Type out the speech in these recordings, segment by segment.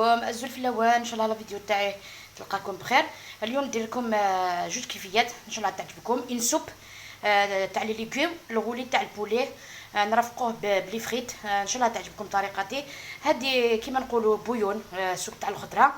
عليكم الزول اللوان. ان شاء الله الفيديو تاعي تلقاكم بخير. اليوم ندير لكم جوج كيفيات ان شاء الله تعجبكم. ان سوب تاع لي ليغوم الغولي تاع البولي، نرافقوه بلي فريت. ان شاء الله تعجبكم طريقتي هذه. كيما نقولوا بويون، سوب تاع الخضره.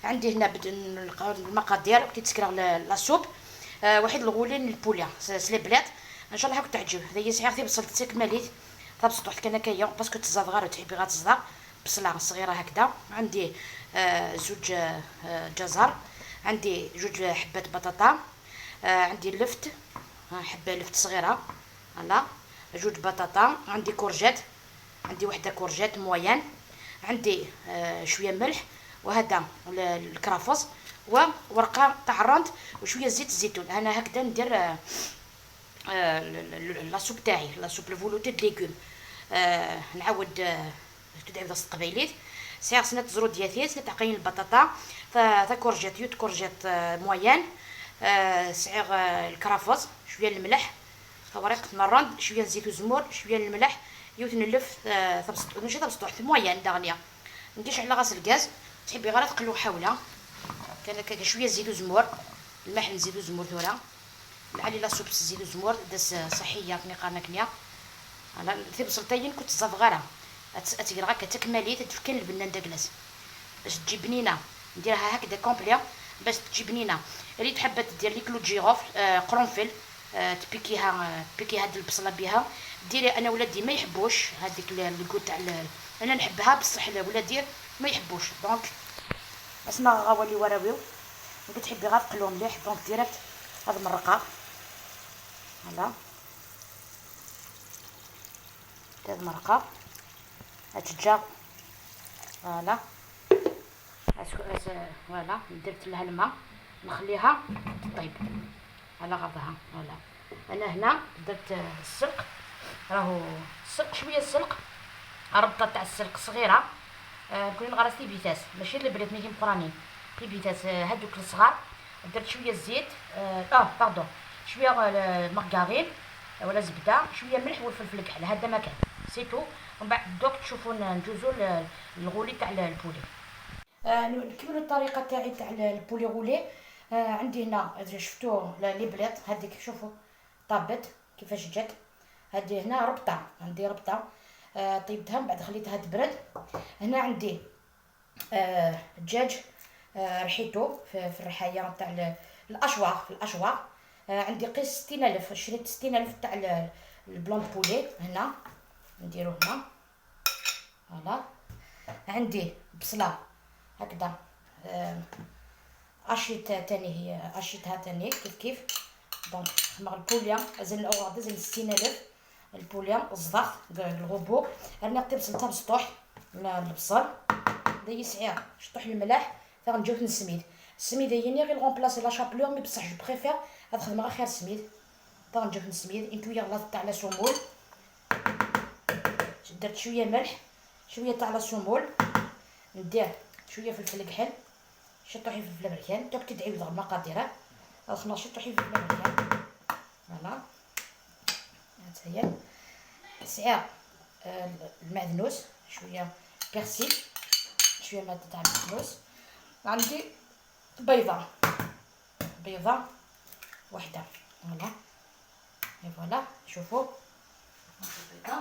عندي هنا المقادير كي تسكر لا سوب. واحد الغولين البولي سلي بلاد ان شاء الله هاك تعجب. هذه صغيره في بصل تكمليت تبسطو حتى كنكايه باسكو تزاد غير تحبي غتصدق بصله صغيره هكذا. عندي زوج جزر، عندي جوج حبات بطاطا، عندي لفت، حبه لفت صغيره هلا، جوج بطاطا، عندي كورجيت، عندي وحده كورجيت موين، عندي شويه ملح، وهذا الكرافس، وورقه تاع الرند، وشويه زيت الزيتون. انا هكذا ندير لاصوب تاعي، لاصوب الفولوتي د ليغوم. نعاود تدعي داس قبيليت سير سنة زرو ديالي سنة تعقين البطاطا تا كورجيت يوت كورجيت موين، سعير الكرافز، شويه الملح، وريق مرند، شويه زيت وزمور، شويه الملح، يوت نلف تبسط ماشي تبسطو حتى موين داغنيا. نديرش على غاز الغاز، تحبي غير تقلو حوله كان شويه زيت وزمور، الملح نزيدو زمور ثورا العلي لا سوب زيدو زمور داس صحيه كني قارنا كنيا. انا في بصلتين كنت زاد غيره اتقرا غاك تكمالي تفكن البنان داكلاس باش تجي بنينه. نديرها هكذا كومبلي باش تجي بنينه. اللي تحب دير لي كلو جيروف قرنفل، تبيكي هاد البصله بها ديري. انا ولادي ما يحبوش هذيك الكو تاع انا نحبها بصح ولادي ما يحبوش. دونك اسمع غاولي وراويو ملي تحبي غير تقلو مليح. دونك ديريكت هاد المرقه هلا، هاد المرقه تتجا فوالا. فوالا درت لها الماء نخليها تطيب على غضها. فوالا انا هنا درت السلق، راهو السلق شويه السلق، ربطه تاع السلق صغيره. كلين غرستي بيتاس ماشي اللي بريت ميتين قرانين في بيتاس هادوك الصغار. درت شويه الزيت باردون، شويه مارغرين ولا زبده، شويه ملح والفلفل الكحل. هذا ما كان سيتو. ومن بعد دوك تشوفوا ندوزو الغولي تاع البولي. نكملوا الطريقه تاعي تاع البولي غولي. عندي هنا شفتوا لي بليط هذيك، شوفوا طابت كيفاش جات. هذه هنا ربطه، عندي ربطه طيبتها من بعد خليتها تبرد. هنا عندي دجاج رحيتو في الرحايه تاع الاشواط في الاشواط. عندي قيس 60000، شريت 60000 تاع البلون بولي هنا نديرو هنا فوالا. عندي بصله هكذا اشيت تاني، هي اشيتها تاني كيف دونك مع البوليا زين الاوغاد زين 60000 البوليا الزضاخ الغوبو. انا طيب بصلتها بسطوح البصل داي سعير شطوح الملح فغنجيو نسميد. السميد هي غير غومبلاسي لا شابلور مي بصح جو بريفير هاد الخدمه غير خير سميد. فغنجيو نسميد ان كويير لا تاع لا سومول، درت شويه ملح، شويه تاع لا سومول، ندير شويه فلفل كحل، شطوحي فلفل بركان. دوك تدعيو ذا المقادير الخنا شطوحي فلفل بركان فوالا. هانتايا سعير المعدنوس، شويه بيرسيل، شويه ماده تاع المعدنوس. عندي بيضه وحده فوالا. فوالا شوفوا البيضه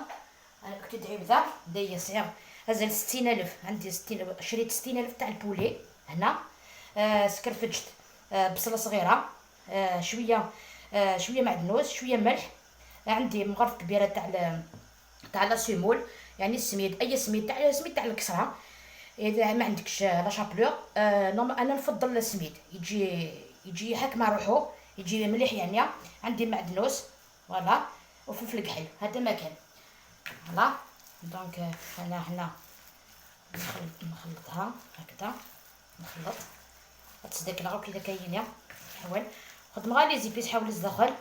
انا كنت تدعي بذا دايا سعر هذا 60000. عندي 60 شريت 60000 تاع البولي هنا. سكرفجت بصله صغيره، شويه معدنوس، شويه ملح. عندي مغرفه كبيره تاع لا سيمول، يعني السميد اي سميد تاع الكسره. اذا ما عندكش لا شابلور انا نفضل السميد يجي حاك مع روحو، يجي مليح يعني. عندي معدنوس فوالا وفلفل كحل هذا ما كان فوالا. دونك انا هنا نخلطها هكذا، نخلط تصدق العروق اذا كاين حاول خدم غير لي زيبيس، حاول تدخل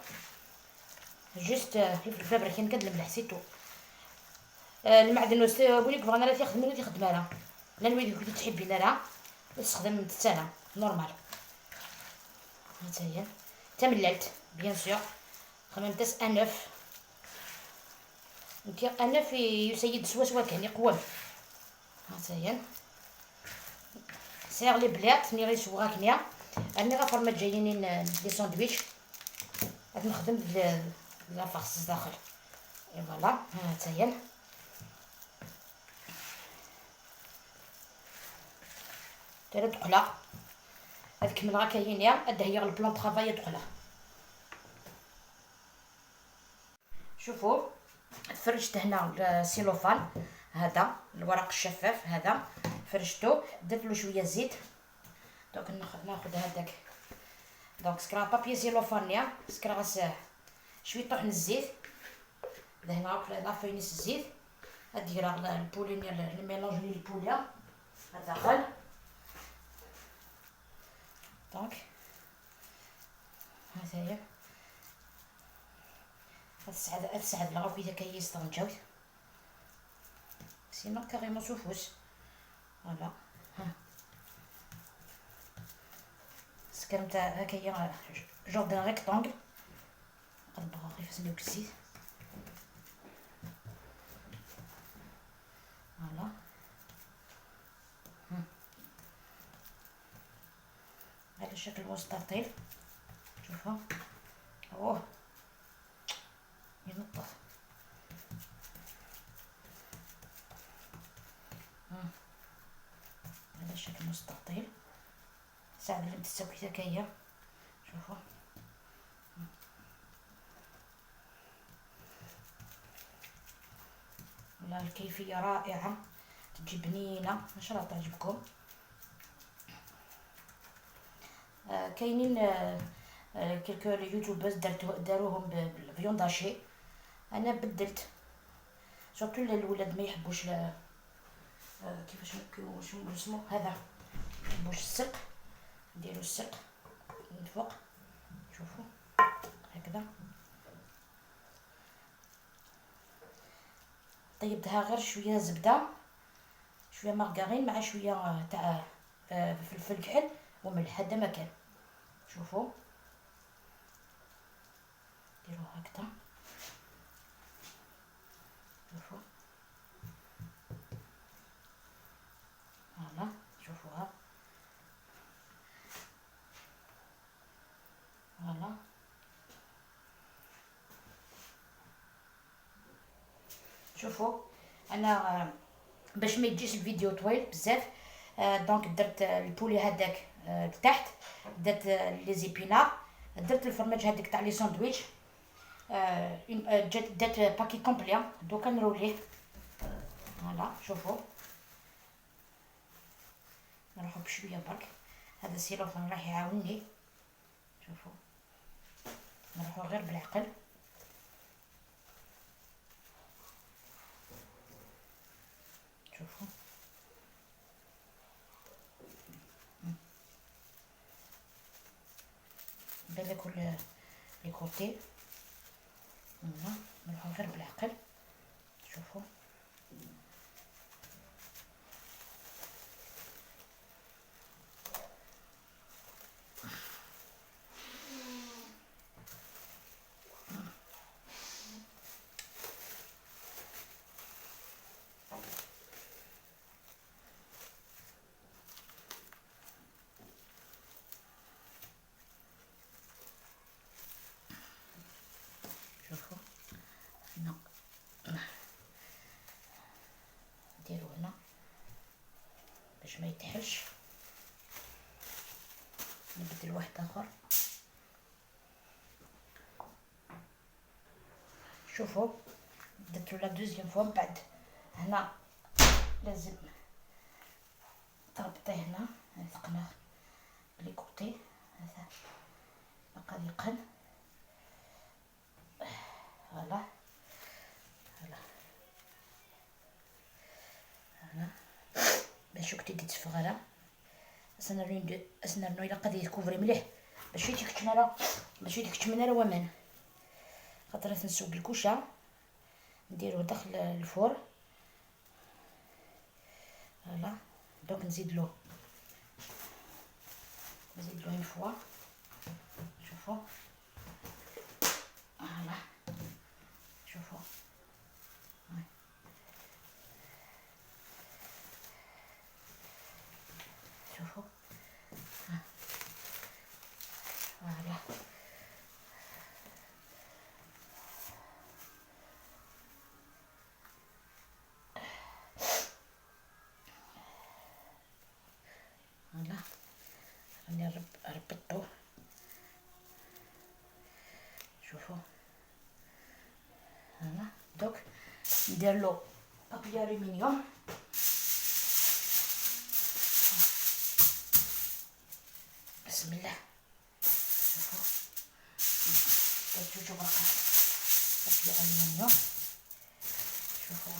جوست فلفل بركان كد الملح سيتو. المعدنوس بوليك بغينا لا تاخذ منو تاخذ مالا لا نويدك كنتي تحبي لا تستخدم تتانا نورمال. هانتايا تمللت بيان سور خممت انف انف يسيد سوا كان يقوم. هانتايا سير لي بلات ني غيسوغا كنيا راني غا فرمات جايين لي ساندويتش غادي نخدم لا فاس داخل اي فوالا ها تاهي دايره دقله هذيك من غا كاين يا هذا هي البلان طرافاي دقله. شوفوا فرشت هنا السيلوفان هذا الورق الشفاف هذا فرشته درت له شويه زيت دونك ناخذ هذاك دونك سكرا بابي سيلوفان يا سكرا شويه طحن الزيت هنا لا فاينيس الزيت ندير البولينيا الميلونج ديال البوليا داخل دونك ها هي هاد لا كي كيس طنجاوت سينو كاريمون سوفوس فوالا ها سكرمت هكايا جوردان ريكتونغل نقدروا غير فاس ندير الزيت فوالا على شكل مستطيل شوفوا اوه ينطف على شكل مستطيل ساعد اللي تسوي ذكيه شوفوا والله الكيفيه رائعه تجي بنينه ان شاء الله تعجبكم. كاينين كلكو يوتيوبرز داروهم بالفيون داشي انا بدلت سورتو الولاد ما يحبوش كيفاش شنو اسمه هذا ما يحبوش السلق نديرو السلق من فوق شوفوا هكذا طيبتها غير شويه زبده شويه مارغرين مع شويه تاع فلفل كحل وملح هذا ما كان شوفوا ديروا هكذا شوفوا فوالا شوفوها فوالا شوفوا انا باش ما يجيش الفيديو طويل بزاف دونك درت البولي هذاك لتحت درت لي زيبينار درت الفرماج هذاك تاع لي ساندويتش درت باكي كومبلي دوكا نروليه فوالا شوفوا نروحو بشويه برك هذا السيلوفان راح يعاونني شوفوا نروحو غير بالعقل شوفوا بدا كل لي كوتي هنا نروحو غير بالعقل شوفوا شوفوا هنا نديرو هنا باش ما يتحلش نبدل واحد اخر شوفوا درتو لا دوزيام فوا بعد هنا لازم تربطيه هنا لصقناه لي كوتي هذا بقى يقن فوالا فوالا هنا باش كنت ديت فغاله اسنا الا قد يكوفري مليح باش ديك التمنه ومن خاطر نسوق الكوشه نديروه داخل الفور فوالا دونك نزيد له اون فوا شوفوا فوالا شوفوا شوفوا راني ربطو. شوفوا هنا دوك ندير له بابي الومنيوم. بسم الله. شوفوا درت جوج ورقات بابي الومنيوم. شوفوا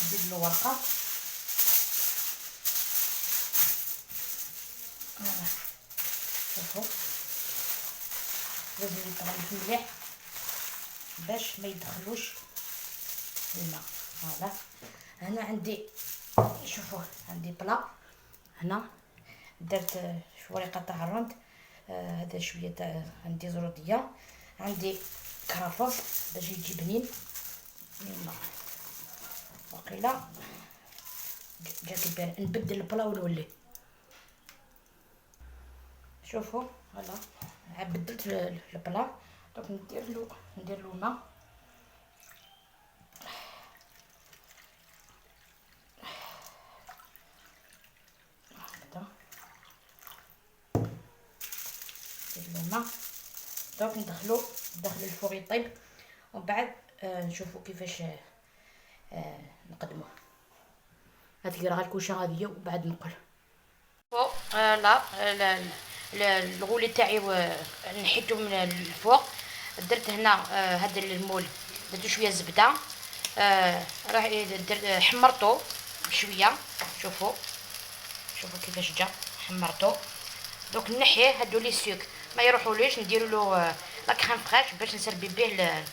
نزيد له ورقه. شوفوا لازم يتغلف مليح باش ما يدخلوش الماء. هذا هنا عندي، شوفوا عندي بلا هنا درت شويقه تاع الرند. هذا شويه تاع عندي زروديه، عندي كرافس باش يجي بنين. يلا وقيلا جاك البارح نبدل البلا ونولي. شوفوا هلا بدلت البلا. دوك ندير له ماء. هكذا ندير له ماء. دوك ندخلو الفوغ يطيب، ومن بعد نشوفوا كيفاش نقدموه. هذه راه الكوشه غاديه وبعد نقول. لا الغولي تاعي نحيته من الفوق. درت هنا هذا المول درت شويه زبده. راح حمرته بشويه. شوفوا كيفاش جا حمرته. دوك نحيه هادو لي سوك ما يروحوليش. نديروا له لا كريم فريش باش نسربي به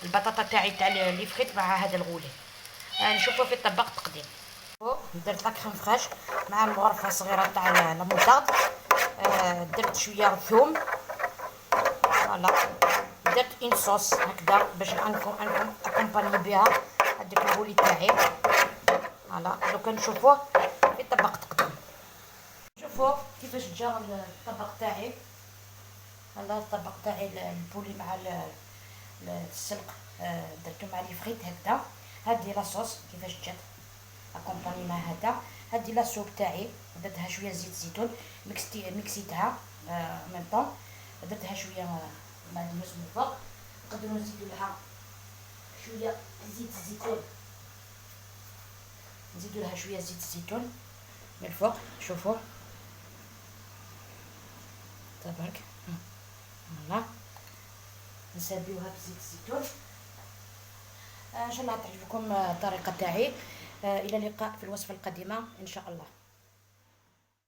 البطاطا تاعي تاع لي فريت مع هذا الغولي. نشوفوا في الطبق التقديم. درت لا كريم فريش مع مغرفه صغيره تاع لا موطارد. درت شويه ثوم. فوالا درت اون صوص هكذا باش اكومباني بها هذاك الغولي تاعي. فوالا دوكا نشوفوه في الطبق التقديم. شوفوا كيفاش جا الطبق تاعي. هذا الطبق تاعي البولي مع السلق. درتو مع لي فريت هكذا. هذه لاصوص كيفاش جات اكومباني مع هذا. هذه لا سوب تاعي درتها شويه زيت زيتون ميكسيتها ميم طون. درتها شويه معدنوس من الفوق. نقدروا نزيدوا لها شويه زيت الزيتون. نزيدوا لها شويه زيت الزيتون من الفوق. شوفوا تبارك. فوالا نسابيوها بزيت الزيتون. ان شاء الله تعجبكم الطريقه تاعي. الى اللقاء في الوصفه القادمه ان شاء الله.